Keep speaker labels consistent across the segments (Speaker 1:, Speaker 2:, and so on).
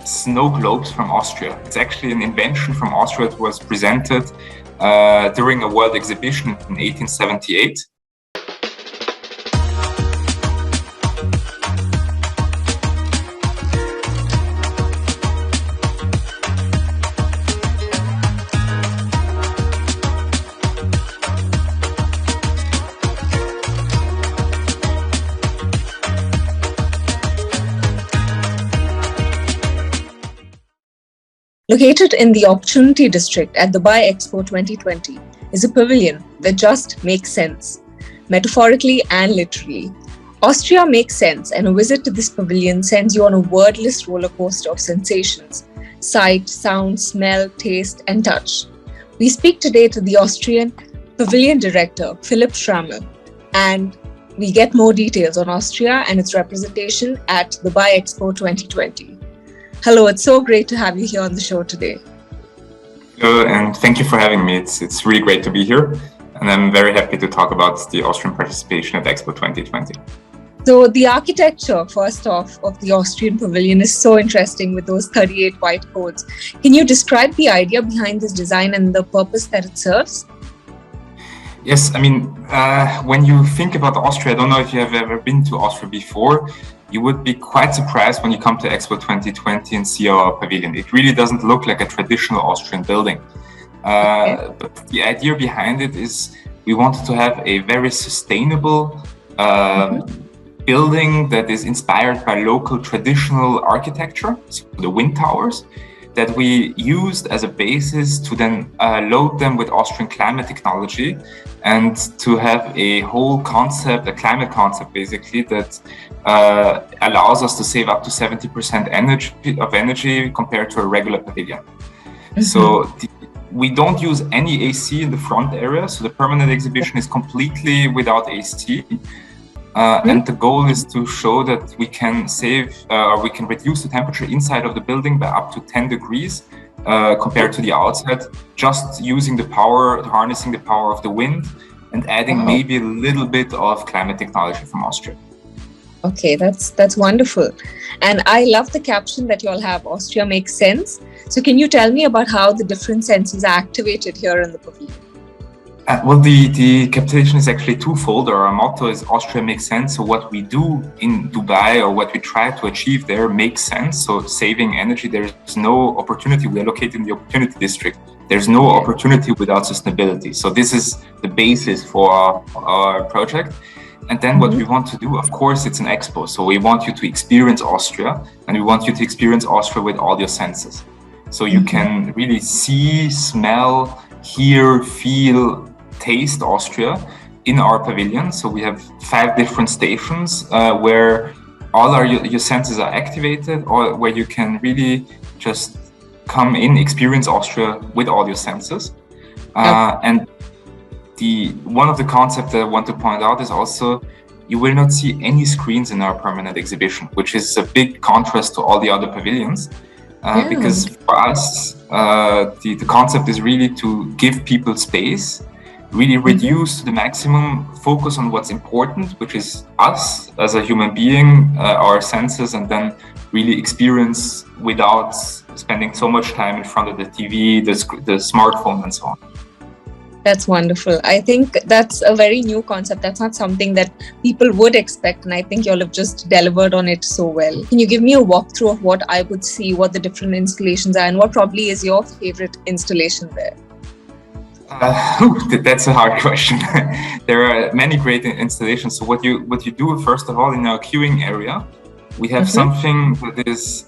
Speaker 1: snow globes from Austria. It's actually an invention from Austria. It was presented during a world exhibition in 1878.
Speaker 2: Located in the Opportunity District at Dubai Expo 2020 is a pavilion that just makes sense, metaphorically and literally. Austria makes sense, and a visit to this pavilion sends you on a wordless roller coaster of sensations: sight, sound, smell, taste, and touch. We speak today to the Austrian Pavilion Director, Philipp Schramel, and we get more details on Austria and its representation at Dubai Expo 2020. Hello, it's so great to have you here on the show today.
Speaker 1: Hello, and thank you for having me. It's really great to be here, and I'm very happy to talk about the Austrian participation at Expo 2020.
Speaker 2: So the architecture, first off, of the Austrian Pavilion is so interesting with those 38 white codes. Can you describe the idea behind this design and the purpose that it serves?
Speaker 1: Yes, I mean, when you think about Austria, I don't know if you have ever been to Austria before, you would be quite surprised when you come to Expo 2020 and see our pavilion. It really doesn't look like a traditional Austrian building. But the idea behind it is we wanted to have a very sustainable building that is inspired by local traditional architecture, so the wind towers, that we used as a basis to then load them with Austrian climate technology and to have a whole concept, a climate concept basically, that allows us to save up to 70% energy compared to a regular pavilion. Mm-hmm. So we don't use any AC in the front area, so the permanent exhibition is completely without AC. And the goal is to show that we can save, or we can reduce the temperature inside of the building by up to 10 degrees compared to the outside, just using the power, harnessing the power of the wind and adding maybe a little bit of climate technology from Austria.
Speaker 2: Okay, that's wonderful. And I love the caption that you all have, Austria makes sense. So can you tell me about how the different senses are activated here in the pavilion?
Speaker 1: Well, the capitalization is actually twofold. Our motto is Austria makes sense. So what we do in Dubai, or what we try to achieve there, makes sense. So saving energy, there's no opportunity. We are located in the Opportunity District. There's no opportunity without sustainability. So this is the basis for our project. And then what we want to do, of course, it's an expo. So we want you to experience Austria, and we want you to experience Austria with all your senses. So you can really see, smell, hear, feel, taste Austria in our pavilion. So we have 5 different stations where all your senses are activated, or where you can really just come in, experience Austria with all your senses. And one of the concepts that I want to point out is also you will not see any screens in our permanent exhibition, which is a big contrast to all the other pavilions. Because for us, the concept is really to give people space, really reduce to the maximum, focus on what's important, which is us as a human being, our senses, and then really experience without spending so much time in front of the TV, the smartphone, and so on.
Speaker 2: That's wonderful. I think that's a very new concept. That's not something that people would expect, and I think you all have just delivered on it so well. Can you give me a walkthrough of what I would see, what the different installations are, and what probably is your favorite installation there?
Speaker 1: That's a hard question. There are many great installations. So what you do, first of all, in our queuing area, we have something that is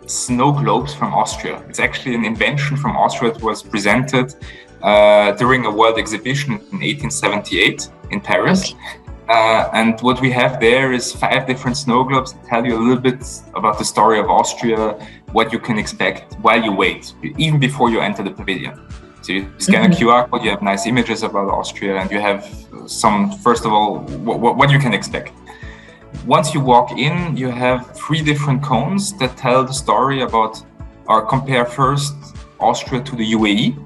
Speaker 1: snow globes from Austria. It's actually an invention from Austria. It was presented during a world exhibition in 1878 in Paris. And what we have there is 5 different snow globes that tell you a little bit about the story of Austria, what you can expect while you wait, even before you enter the pavilion. So you scan a QR code, you have nice images about Austria, and you have some, first of all, what you can expect. Once you walk in, you have 3 different cones that tell the story about, or compare first Austria to the UAE.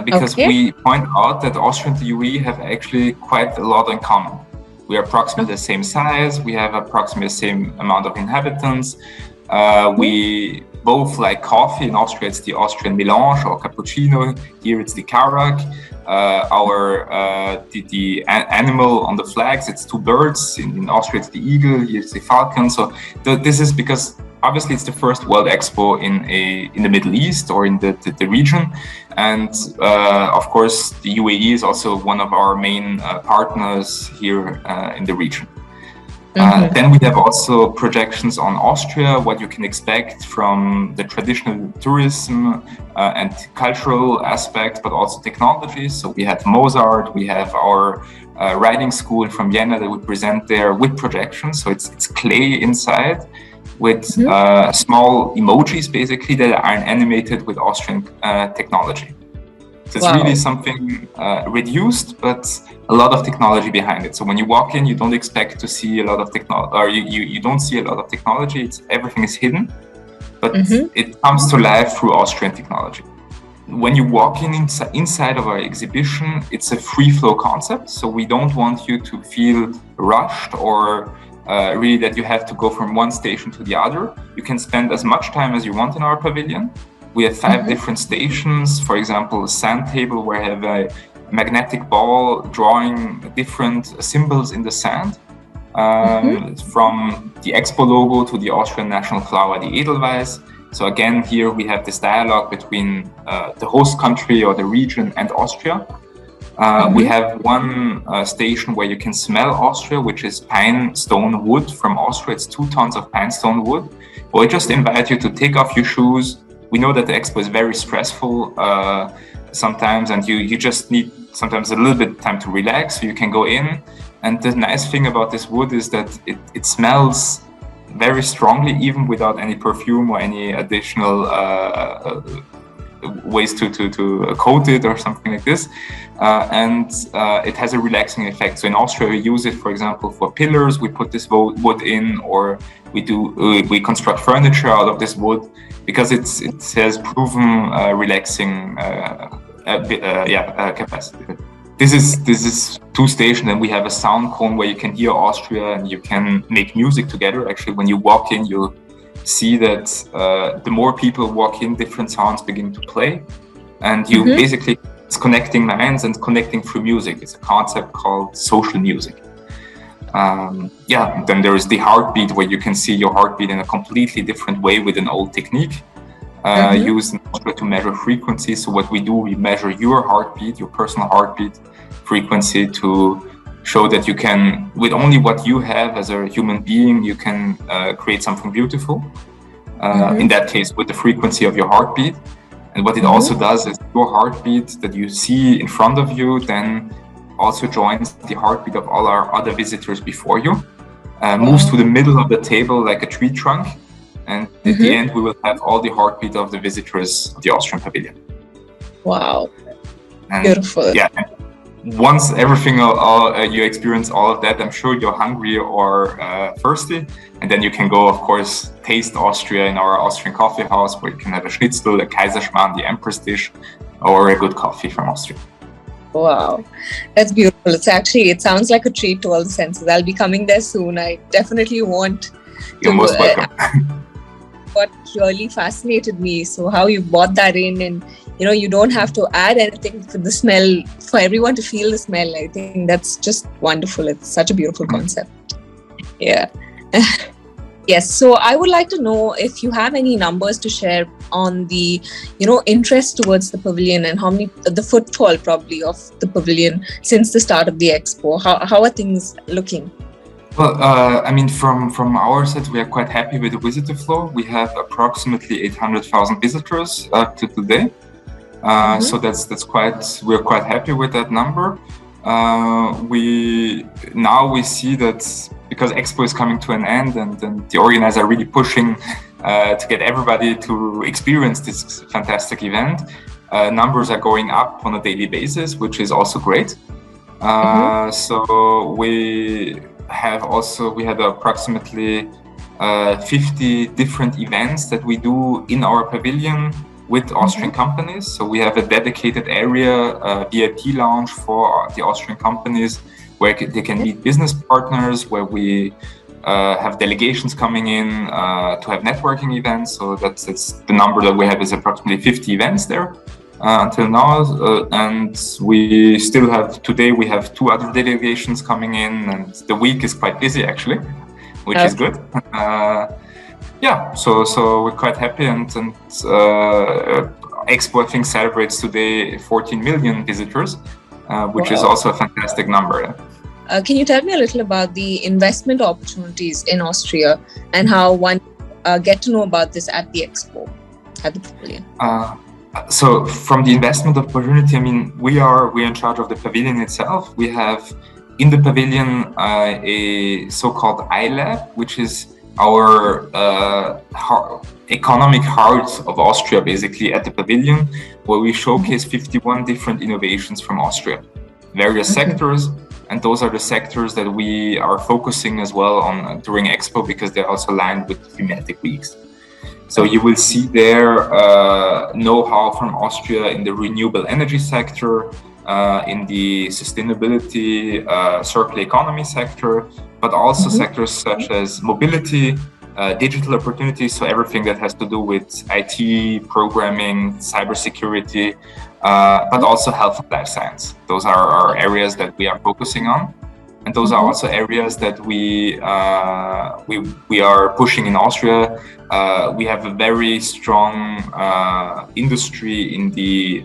Speaker 1: Because we point out that Austria and the UAE have actually quite a lot in common. We are approximately the same size, we have approximately the same amount of inhabitants, We both like coffee. In Austria, it's the Austrian melange or cappuccino. Here, it's the karak. The animal on the flags, it's two birds. In Austria, it's the eagle. Here, it's the falcon. So this is because obviously it's the first World Expo in the Middle East or in the region, and of course the UAE is also one of our main partners here in the region. Then we have also projections on Austria, what you can expect from the traditional tourism and cultural aspects, but also technology. So we have Mozart, we have our writing school from Vienna that we present there with projections. So it's clay inside with small emojis basically that are animated with Austrian technology. So it's really something reduced, but a lot of technology behind it. So when you walk in, you don't expect to see a lot of technology, or you don't see a lot of technology. Everything is hidden, but it comes to life through Austrian technology. When you walk inside of our exhibition, it's a free flow concept. So we don't want you to feel rushed or really that you have to go from one station to the other. You can spend as much time as you want in our pavilion. We have 5 different stations. For example, a sand table where I have a magnetic ball drawing different symbols in the sand, from the Expo logo to the Austrian National flower, the Edelweiss. So again, here we have this dialogue between the host country or the region and Austria. We have one station where you can smell Austria, which is pine stone wood from Austria. It's 2 tons of pine stone wood. Well, I just invite you to take off your shoes. We know that the Expo is very stressful sometimes, and you just need sometimes a little bit of time to relax, so you can go in. And the nice thing about this wood is that it smells very strongly, even without any perfume or any additional ways to coat it or something like this. And it has a relaxing effect. So in Austria, we use it, for example, for pillars. We put this wood in, or we construct furniture out of this wood because it has proven relaxing capacity. This is 2 stations, and we have a sound cone where you can hear Austria and you can make music together. Actually, when you walk in, you see that the more people walk in, different sounds begin to play, and you basically, it's connecting minds and connecting through music. It's a concept called social music. Then there is the heartbeat, where you can see your heartbeat in a completely different way with an old technique used in order to measure frequency. So what we do, we measure your heartbeat, your personal heartbeat frequency, to show that you can, with only what you have as a human being, you can create something beautiful. In that case, with the frequency of your heartbeat. And what it also does is your heartbeat that you see in front of you then also joins the heartbeat of all our other visitors before you, moves to the middle of the table like a tree trunk. And at the end, we will have all the heartbeat of the visitors of the Austrian Pavilion.
Speaker 2: Wow.
Speaker 1: And
Speaker 2: beautiful.
Speaker 1: Yeah. Once everything, you experience all of that, I'm sure you're hungry or thirsty. And then you can go, of course, taste Austria in our Austrian coffee house, where you can have a schnitzel, a Kaiserschmarrn, the Empress dish, or a good coffee from Austria.
Speaker 2: Wow, that's beautiful. It sounds like a treat to all the senses. I'll be coming there soon. I definitely want
Speaker 1: You're most welcome.
Speaker 2: What really fascinated me, so how you brought that in, and you don't have to add anything for the smell, for everyone to feel the smell. I think that's just wonderful. It's such a beautiful concept. Yeah. Yes, so I would like to know if you have any numbers to share on the interest towards the pavilion, and how many, the footfall probably of the pavilion since the start of the Expo. How are things looking?
Speaker 1: Well, from our side, we are quite happy with the visitor flow. We have approximately 800,000 visitors to today. So we're quite happy with that number. We see that because Expo is coming to an end, and the organizers are really pushing to get everybody to experience this fantastic event. Numbers are going up on a daily basis, which is also great. So we had approximately 50 different events that we do in our pavilion with Austrian companies. So we have a dedicated area, VIP lounge for the Austrian companies, where they can meet business partners, where we have delegations coming in, to have networking events. So that's the number that we have is approximately 50 events there until now. And we still have, today we have 2 other delegations coming in, and the week is quite busy actually, which is good. Yeah, so we're quite happy, and Expo, I think, celebrates today 14 million visitors, which is also a fantastic number.
Speaker 2: Can you tell me a little about the investment opportunities in Austria and how one get to know about this at the Expo, at the pavilion?
Speaker 1: So from the investment opportunity, I mean, we're in charge of the pavilion itself. We have in the pavilion a so-called iLab, which is our economic heart of Austria, basically, at the pavilion, where we showcase 51 different innovations from Austria, various sectors, and those are the sectors that we are focusing as well on during Expo, because they're also aligned with thematic weeks. So you will see there know-how from Austria in the renewable energy sector, in the sustainability, circular economy sector, but also sectors such as mobility, digital opportunities, so everything that has to do with IT, programming, cybersecurity, but also health and life science. Those are our areas that we are focusing on. And those are also areas that we are pushing in Austria. We have a very strong industry in the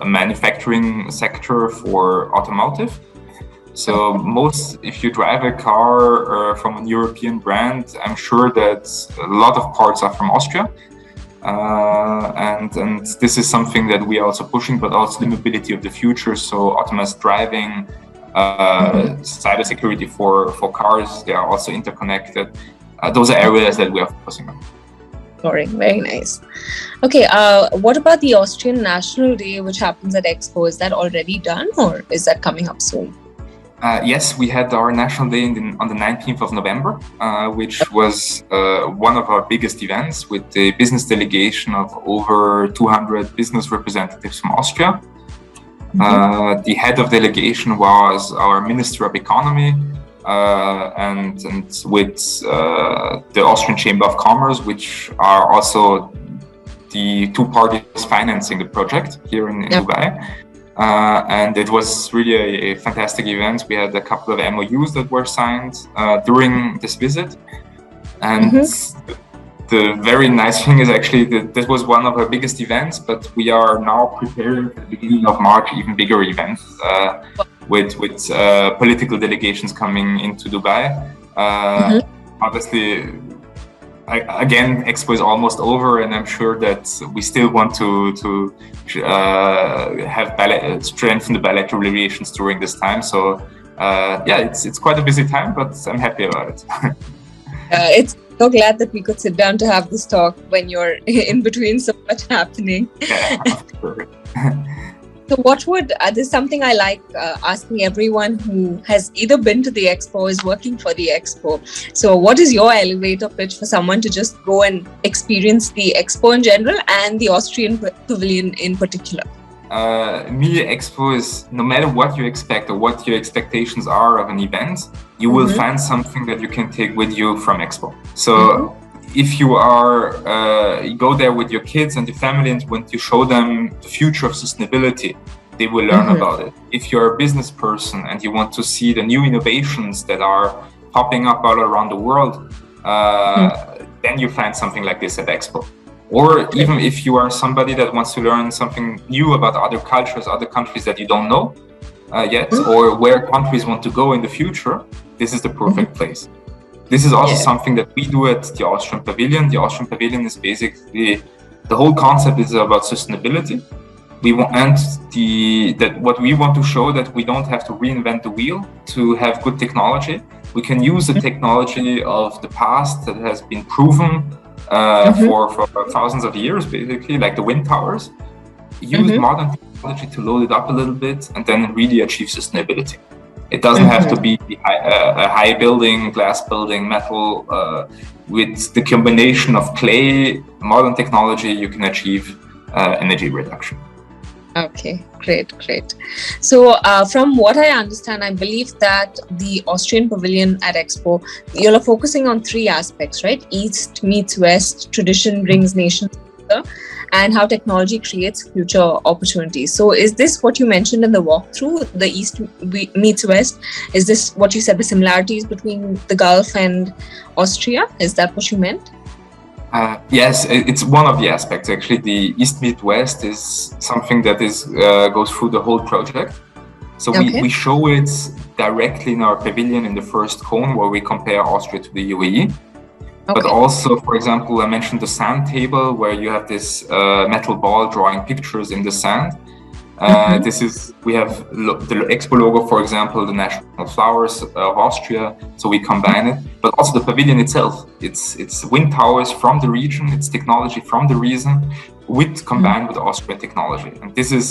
Speaker 1: manufacturing sector for automotive. So if you drive a car from a European brand, I'm sure that a lot of parts are from Austria. And this is something that we are also pushing, but also the mobility of the future. So autonomous driving, cybersecurity for cars, they are also interconnected. Those are areas that we are focusing on.
Speaker 2: Very nice. Okay, what about the Austrian National Day, which happens at Expo? Is that already done, or is that coming up soon?
Speaker 1: Yes, we had our National Day on the 19th of November, which was one of our biggest events, with a business delegation of over 200 business representatives from Austria. The head of delegation was our Minister of Economy, and with the Austrian Chamber of Commerce, which are also the 2 parties financing the project here in Dubai. And it was really a fantastic event. We had a couple of MOUs that were signed during this visit. And the very nice thing is actually that this was one of our biggest events, but we are now preparing at the beginning of March even bigger events with political delegations coming into Dubai. Obviously, again, Expo is almost over, and I'm sure that we still want to have strengthen the bilateral relations during this time. So yeah, it's quite a busy time, but I'm happy about it.
Speaker 2: It's so glad that we could sit down to have this talk when you're in between so much happening.
Speaker 1: Yeah, of course.
Speaker 2: So there's something I like asking everyone who has either been to the Expo or is working for the Expo. So what is your elevator pitch for someone to just go and experience the Expo in general and the Austrian Pavilion in particular?
Speaker 1: Expo is, no matter what you expect or what your expectations are of an event, you will find something that you can take with you from Expo. So if you you go there with your kids and your family, and when you show them the future of sustainability, they will learn about it. If you're a business person and you want to see the new innovations that are popping up all around the world, then you find something like this at Expo. Or even if you are somebody that wants to learn something new about other cultures, other countries that you don't know yet, or where countries want to go in the future, this is the perfect place. This is also something that we do at the Austrian Pavilion. The Austrian Pavilion is basically, the whole concept is about sustainability. What we want to show, that we don't have to reinvent the wheel to have good technology. We can use the technology of the past that has been proven for thousands of years, basically, like the wind towers. Use modern technology to load it up a little bit and then really achieve sustainability. It doesn't have to be a high building, glass building, metal. With the combination of clay, modern technology, you can achieve energy reduction.
Speaker 2: Okay, great. So, from what I understand, I believe that the Austrian Pavilion at Expo, you're focusing on three aspects, right? East meets West, tradition brings nations together, and how technology creates future opportunities. So, is this what you mentioned in the walkthrough, the East meets West? Is this what you said, the similarities between the Gulf and Austria? Is that what you meant?
Speaker 1: Yes, it's one of the aspects. Actually, the East Meet West is something that goes through the whole project. So we show it directly in our pavilion in the first cone, where we compare Austria to the UAE. But also, for example, I mentioned the sand table, where you have this metal ball drawing pictures in the sand. We have the Expo logo, for example, the national flowers of Austria. So we combine it, but also the pavilion itself. It's wind towers from the region. It's technology from the region, combined with Austrian technology. And this is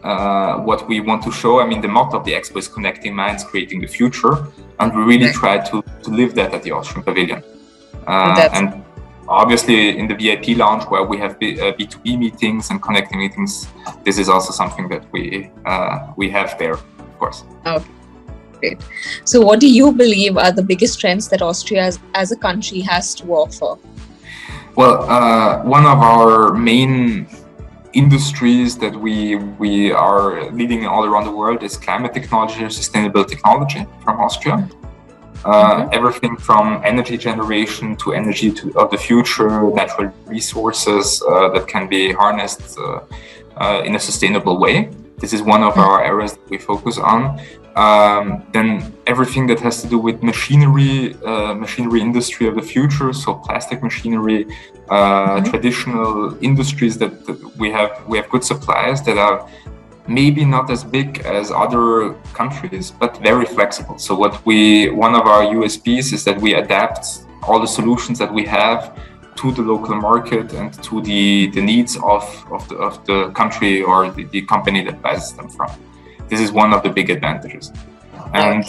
Speaker 1: what we want to show. I mean, the motto of the Expo is connecting minds, creating the future, and we really try to live that at the Austrian Pavilion. And obviously, in the VIP lounge, where we have B2B meetings and connecting meetings, this is also something that we have there, of course.
Speaker 2: Okay, great. So what do you believe are the biggest strengths that Austria as a country has to offer?
Speaker 1: Well, one of our main industries that we are leading all around the world is climate technology or sustainable technology from Austria. Everything from energy generation to energy of the future, natural resources that can be harnessed in a sustainable way. This is one of our areas that we focus on. Then everything that has to do with machinery industry of the future, so plastic machinery, traditional industries that we have good suppliers that are maybe not as big as other countries, but very flexible. So one of our USPs is that we adapt all the solutions that we have to the local market and to the needs of the country or the company that buys them from. This is one of the big advantages. And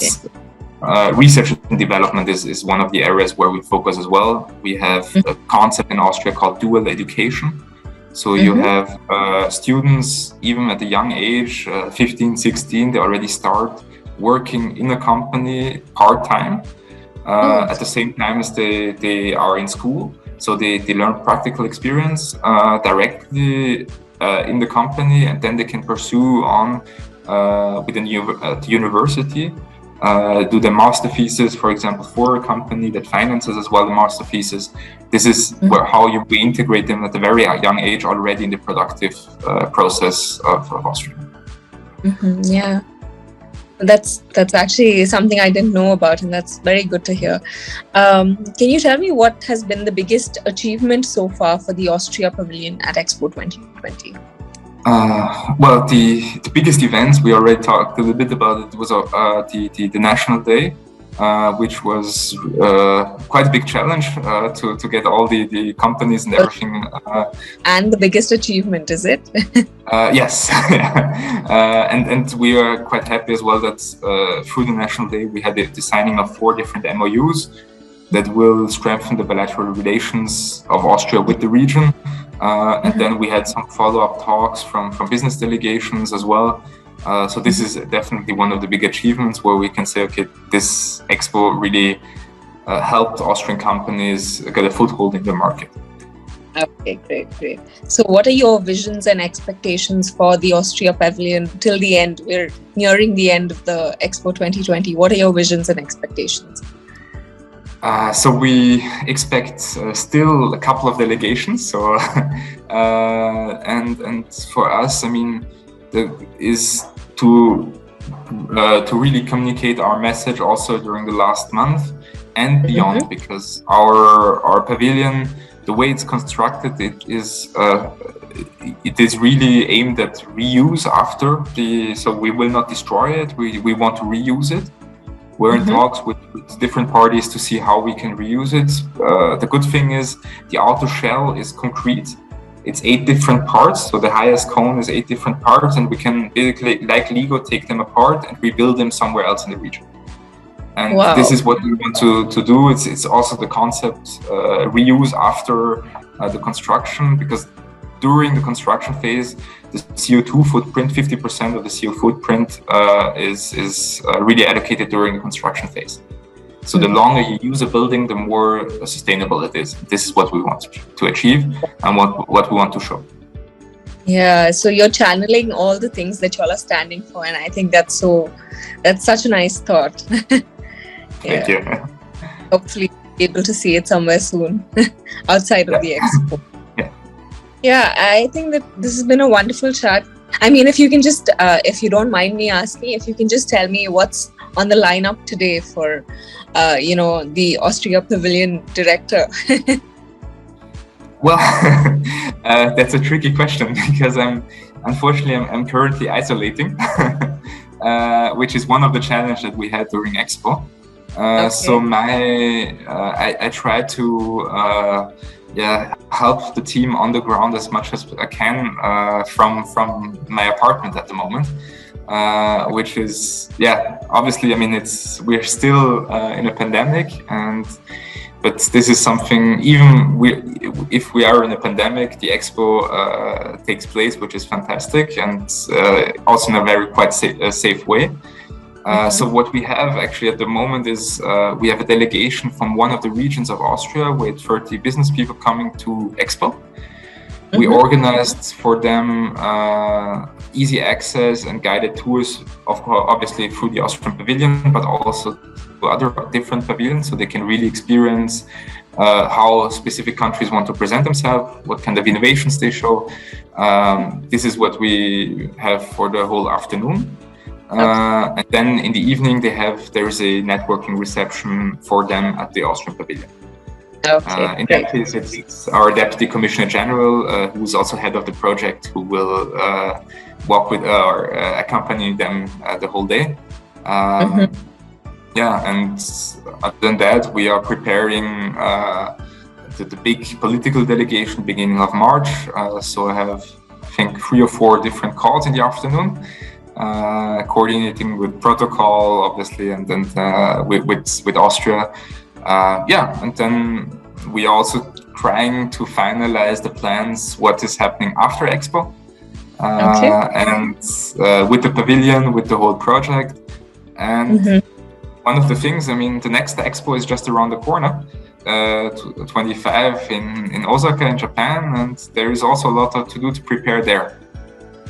Speaker 1: research and development is one of the areas where we focus as well. We have a concept in Austria called dual education. So you have students, even at a young age, 15, 16, they already start working in a company part-time at the same time as they are in school. So they learn practical experience directly in the company, and then they can pursue on within the university, do the master thesis, for example, for a company that finances as well the master thesis. This is how we integrate them at a very young age already in the productive process of Austria.
Speaker 2: Yeah, that's actually something I didn't know about, and that's very good to hear. Can you tell me what has been the biggest achievement so far for the Austria Pavilion at Expo 2020?
Speaker 1: Well, the biggest events, we already talked a little bit about it, was the National Day, which was quite a big challenge to get all the companies and everything.
Speaker 2: And the biggest achievement, is it?
Speaker 1: Yes. And we are quite happy as well that through the National Day we had the signing of 4 different MOUs that will strengthen the bilateral relations of Austria with the region. And then we had some follow-up talks from business delegations as well. So this is definitely one of the big achievements where we can say, okay, this Expo really helped Austrian companies get a foothold in the market.
Speaker 2: Okay, great. So what are your visions and expectations for the Austria Pavilion till the end? We're nearing the end of the Expo 2020. What are your visions and expectations?
Speaker 1: So we expect still a couple of delegations. So and for us, I mean, is to really communicate our message also during the last month and beyond, because our pavilion, the way it's constructed, it is really aimed at reuse after so we will not destroy it. We want to reuse it. We're in talks with different parties to see how we can reuse it. The good thing is the outer shell is concrete. It's 8 different parts. So the highest cone is 8 different parts, and we can basically, like Lego, take them apart and rebuild them somewhere else in the region. And this is what we want to do. It's also the concept reuse after the construction, because during the construction phase, the CO2 footprint, 50% of the CO2 footprint is really allocated during the construction phase. So the longer you use a building, the more sustainable it is. This is what we want to achieve and what we want to show.
Speaker 2: Yeah, so you're channeling all the things that y'all are standing for, and I think that's such a nice thought.
Speaker 1: Thank you.
Speaker 2: Hopefully be able to see it somewhere soon outside of the Expo. Yeah, I think that this has been a wonderful chat. I mean, if you can just, if you don't mind me asking, if you can just tell me what's on the lineup today for, the Austria Pavilion director.
Speaker 1: Well, that's a tricky question because unfortunately I'm currently isolating, which is one of the challenges that we had during Expo. So I try to help the team on the ground as much as I can from my apartment at the moment, which is obviously, I mean, we're still in a pandemic, but this is something, if we are in a pandemic, the Expo takes place, which is fantastic, and also in a very quite safe way. So what we have actually at the moment is we have a delegation from one of the regions of Austria with 30 business people coming to Expo. We organized for them easy access and guided tours, obviously through the Austrian Pavilion, but also to other different pavilions, so they can really experience how specific countries want to present themselves, what kind of innovations they show. This is what we have for the whole afternoon. And then in the evening there's a networking reception for them at the Austrian Pavilion. In that case, it's our Deputy Commissioner General, who's also head of the project, who will walk with or accompany them the whole day. And other than that, we are preparing the big political delegation beginning of March. So I have, I think, 3 or 4 different calls in the afternoon. Coordinating with protocol, obviously, and then with Austria. And then we also trying to finalize the plans, what is happening after Expo, and with the pavilion, with the whole project. And one of the things, I mean, the next Expo is just around the corner, 25 in Osaka in Japan, and there is also a lot to do to prepare there.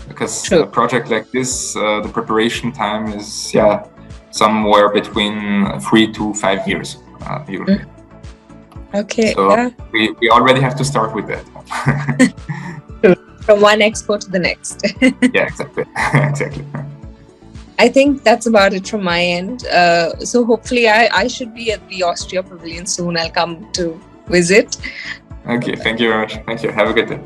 Speaker 1: Because a project like this, the preparation time is somewhere between 3 to 5 years usually. So we already have to start with that.
Speaker 2: From one Expo to the next.
Speaker 1: Yeah, exactly. Exactly.
Speaker 2: I think that's about it from my end. So hopefully I should be at the Austria Pavilion soon. I'll come to visit.
Speaker 1: Okay, thank you very much. Thank you. Have a good day.